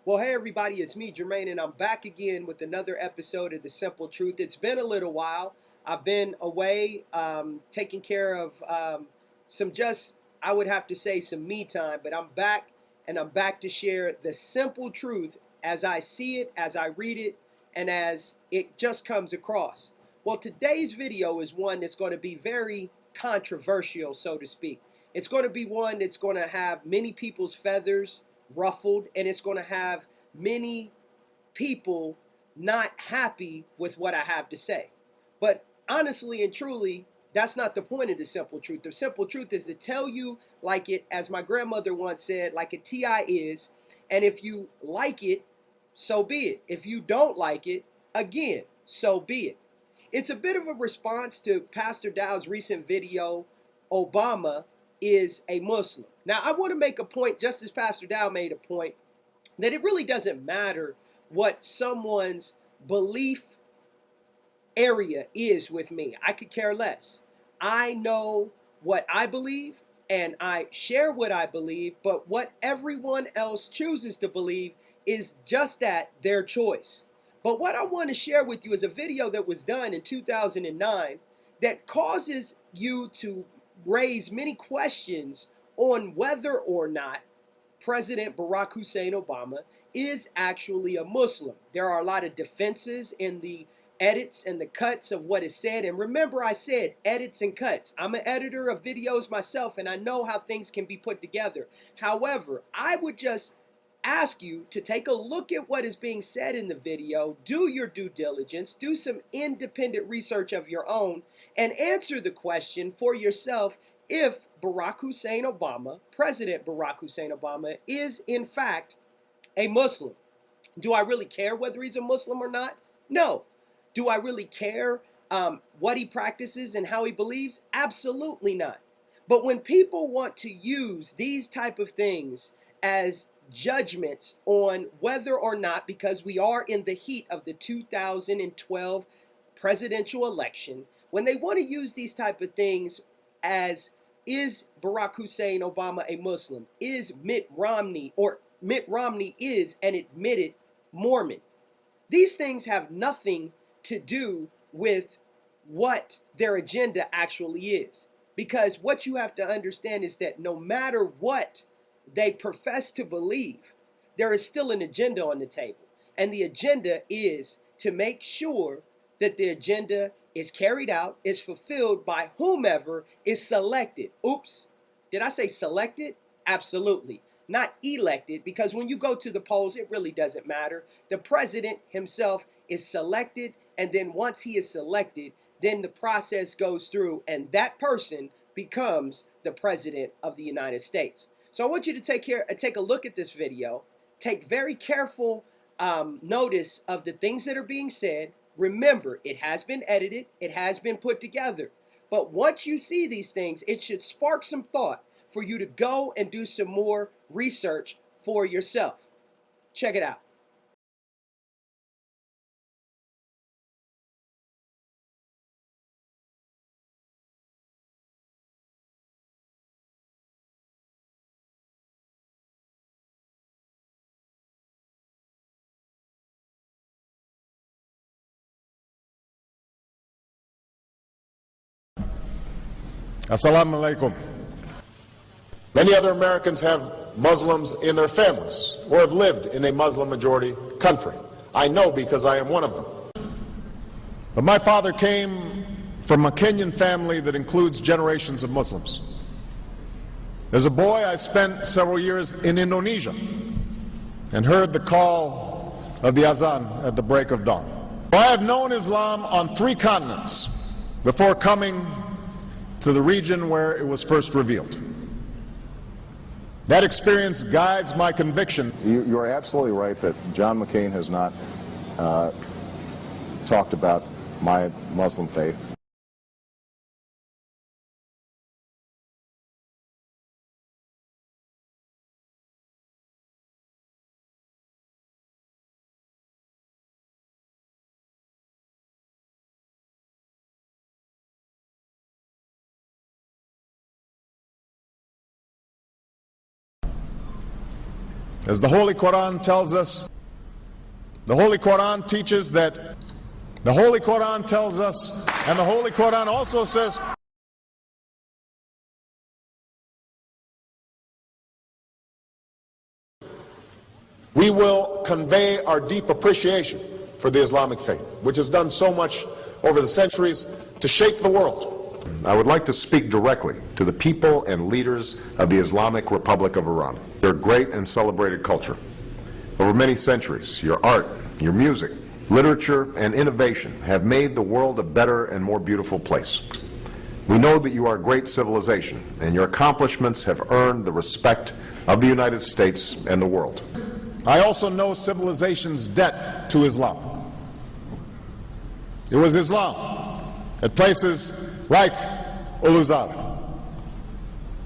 Well, hey everybody, it's me, Jermaine, and I'm back again with another episode of The Simple Truth. It's been a little while. I've been away taking care of I would have to say some me time, but I'm back, and I'm back to share the simple truth as I see it, as I read it, and as it just comes across. Well, today's video is one that's going to be very controversial, so to speak. It's going to be one that's going to have many people's feathers ruffled, and it's going to have many people not happy with what I have to say. But honestly and truly, that's not the point of the simple truth. The simple truth is to tell you like it, as my grandmother once said, like a TI is, and if you like it, so be it. If you don't like it, again, so be it. It's a bit of a response to Pastor Dow's recent video, Obama is a Muslim. Now, I want to make a point, just as Pastor Dow made a point, that it really doesn't matter what someone's belief area is with me. I could care less. I know what I believe, and I share what I believe, but what everyone else chooses to believe is just that, their choice. But what I want to share with you is a video that was done in 2009 that causes you to raise many questions on whether or not President Barack Hussein Obama is actually a Muslim. There are a lot of defenses in the edits and the cuts of what is said. And remember, I said edits and cuts. I'm an editor of videos myself, and I know how things can be put together. However, I would just ask you to take a look at what is being said in the video, do your due diligence, do some independent research of your own, and answer the question for yourself if Barack Hussein Obama, President Barack Hussein Obama, is in fact a Muslim. Do I really care whether he's a Muslim or not? No. Do I really care what he practices and how he believes? Absolutely not. But when people want to use these type of things as judgments on whether or not, because we are in the heat of the 2012 presidential election, when they want to use these type of things as, is Barack Hussein Obama a Muslim? Is Mitt Romney is an admitted Mormon? These things have nothing to do with what their agenda actually is. Because what you have to understand is that no matter what they profess to believe, there is still an agenda on the table. And the agenda is to make sure that the agenda is carried out, is fulfilled by whomever is selected. Oops, did I say selected? Absolutely. Not elected, because when you go to the polls, it really doesn't matter. The president himself is selected, and then once he is selected, then the process goes through, and that person becomes the president of the United States. So I want you to take a look at this video, take very careful notice of the things that are being said. Remember, it has been edited, it has been put together. But once you see these things, it should spark some thought for you to go and do some more research for yourself. Check it out. Assalamu alaikum. Many other Americans have Muslims in their families or have lived in a Muslim majority country. I know because I am one of them. But my father came from a Kenyan family that includes generations of Muslims. As a boy, I spent several years in Indonesia and heard the call of the azan at the break of dawn. I have known Islam on 3 continents before coming to the region where it was first revealed. That experience guides my conviction. You're absolutely right that John McCain has not talked about my Muslim faith. As the Holy Quran tells us, the Holy Quran teaches that, the Holy Quran tells us, and the Holy Quran also says, we will convey our deep appreciation for the Islamic faith, which has done so much over the centuries to shape the world. I would like to speak directly to the people and leaders of the Islamic Republic of Iran. Your great and celebrated culture. Over many centuries, your art, your music, literature, and innovation have made the world a better and more beautiful place. We know that you are a great civilization, and your accomplishments have earned the respect of the United States and the world. I also know civilization's debt to Islam. It was Islam at places like Uluzar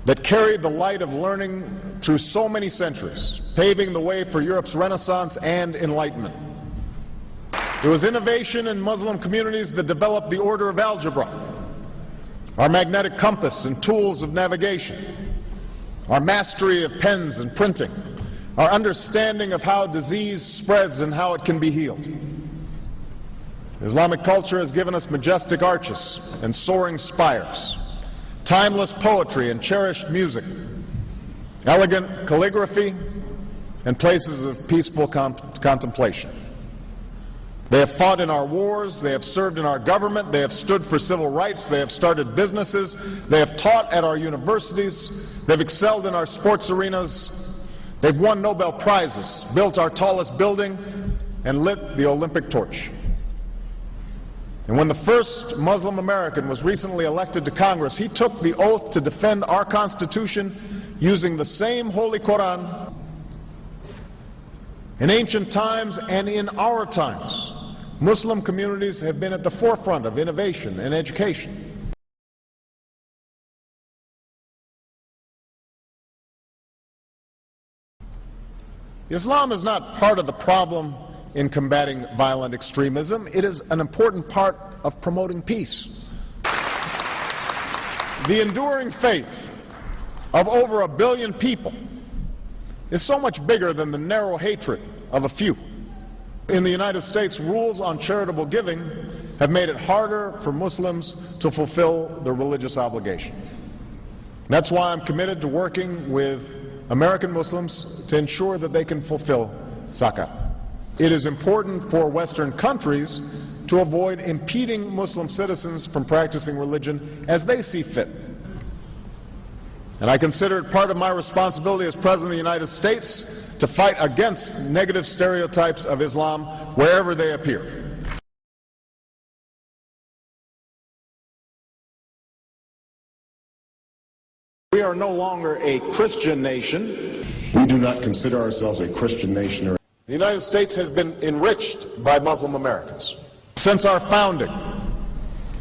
that carried the light of learning through so many centuries, paving the way for Europe's Renaissance and Enlightenment. It was innovation in Muslim communities that developed the order of algebra, our magnetic compass and tools of navigation, our mastery of pens and printing, our understanding of how disease spreads and how it can be healed. Islamic culture has given us majestic arches and soaring spires, timeless poetry and cherished music, elegant calligraphy, and places of peaceful contemplation. They have fought in our wars, they have served in our government, they have stood for civil rights, they have started businesses, they have taught at our universities, they've excelled in our sports arenas, they've won Nobel Prizes, built our tallest building, and lit the Olympic torch. And when the first Muslim American was recently elected to Congress, he took the oath to defend our Constitution using the same Holy Quran. In ancient times and in our times, Muslim communities have been at the forefront of innovation and education. Islam is not part of the problem in combating violent extremism. It is an important part of promoting peace. The enduring faith of over 1 billion people is so much bigger than the narrow hatred of a few. In the United States, rules on charitable giving have made it harder for Muslims to fulfill their religious obligation. That's why I'm committed to working with American Muslims to ensure that they can fulfill zakat. It is important for Western countries to avoid impeding Muslim citizens from practicing religion as they see fit. And I consider it part of my responsibility as President of the United States to fight against negative stereotypes of Islam wherever they appear. We are no longer a Christian nation. We do not consider ourselves a Christian nation. The United States has been enriched by Muslim Americans. Since our founding,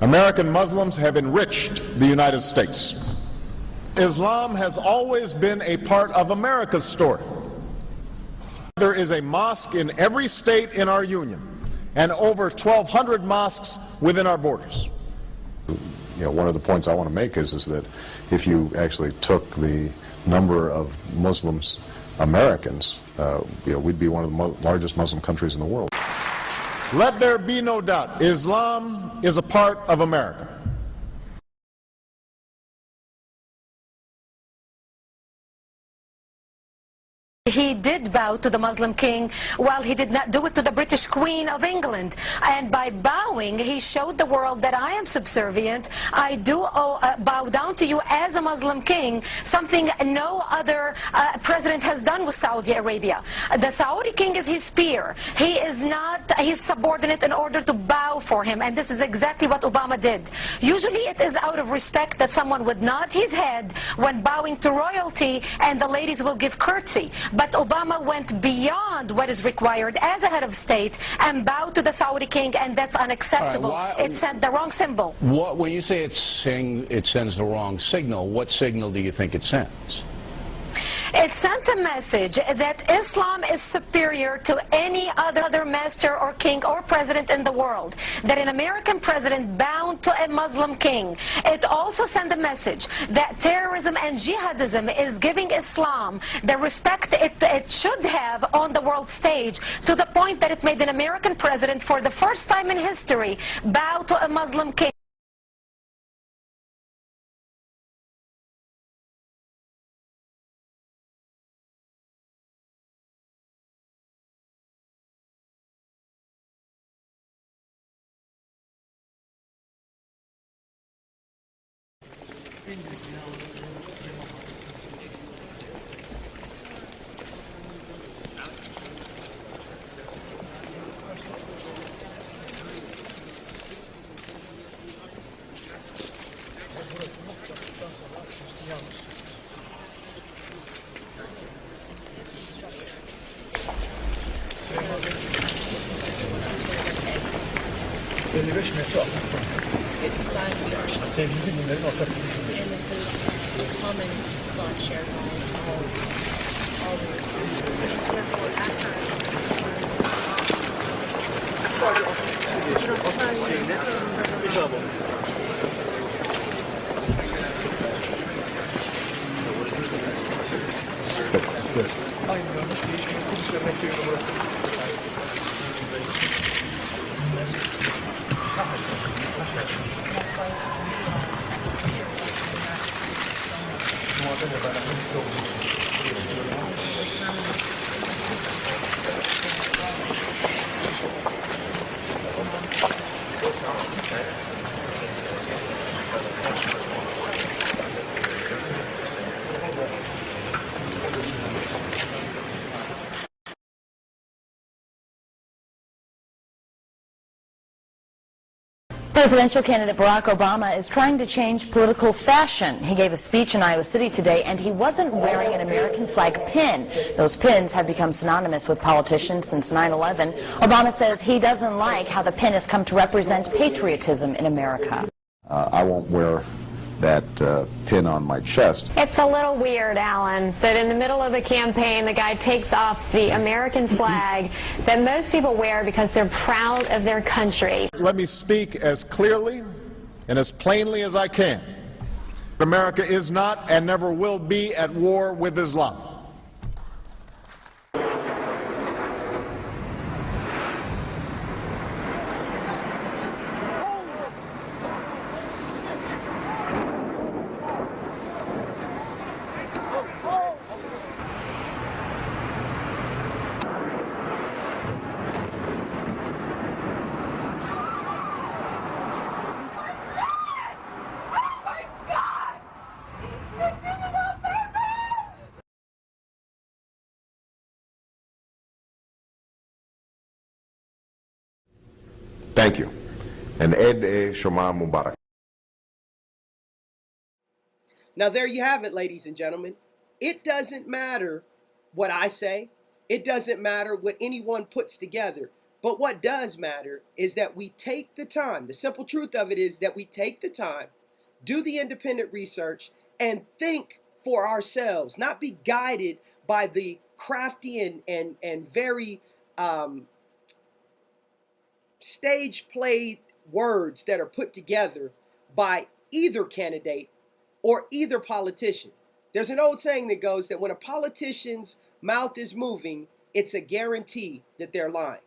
American Muslims have enriched the United States. Islam has always been a part of America's story. There is a mosque in every state in our union and over 1,200 mosques within our borders. You know, one of the points I want to make is that if you actually took the number of Muslims Americans, we'd be one of the largest Muslim countries in the world. Let there be no doubt, Islam is a part of America. He did bow to the Muslim king, while he did not do it to the British Queen of England. And by bowing, he showed the world that I am subservient. I do bow down to you as a Muslim king, something no other president has done with Saudi Arabia. The Saudi king is his peer. He is not his subordinate in order to bow for him. And this is exactly what Obama did. Usually it is out of respect that someone would nod his head when bowing to royalty, and the ladies will give curtsy. But Obama went beyond what is required as a head of state and bowed to the Saudi king, and that's unacceptable. Right, it sent the wrong symbol. When you say it sends the wrong signal, what signal do you think it sends? It sent a message that Islam is superior to any other master or king or president in the world, that an American president bowed to a Muslim king. It also sent a message that terrorism and jihadism is giving Islam the respect it should have on the world stage, to the point that it made an American president, for the first time in history, bow to a Muslim king. And this is a common thought shared by all the Presidential candidate Barack Obama is trying to change political fashion. He gave a speech in Iowa City today, and he wasn't wearing an American flag pin. Those pins have become synonymous with politicians since 9/11. Obama says he doesn't like how the pin has come to represent patriotism in America. I won't wear that pin on my chest. It's a little weird, Alan, that in the middle of the campaign, the guy takes off the American flag that most people wear because they're proud of their country. Let me speak as clearly and as plainly as I can. America is not and never will be at war with Islam. Thank you. And Shoma Mubarak. Now there you have it, ladies and gentlemen. It doesn't matter what I say. It doesn't matter what anyone puts together. But what does matter is that we take the time. The simple truth of it is that we take the time, do the independent research, and think for ourselves, not be guided by the crafty and very stage played words that are put together by either candidate or either politician. There's an old saying that goes that when a politician's mouth is moving, it's a guarantee that they're lying.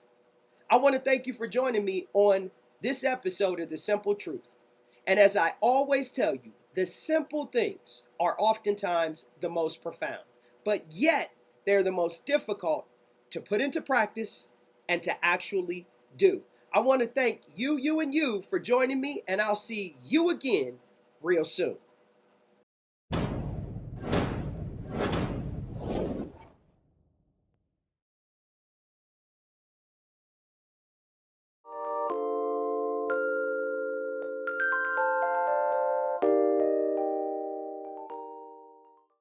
I want to thank you for joining me on this episode of The Simple Truth. And as I always tell you, the simple things are oftentimes the most profound, but yet they're the most difficult to put into practice and to actually do. I want to thank you, and you for joining me, and I'll see you again real soon.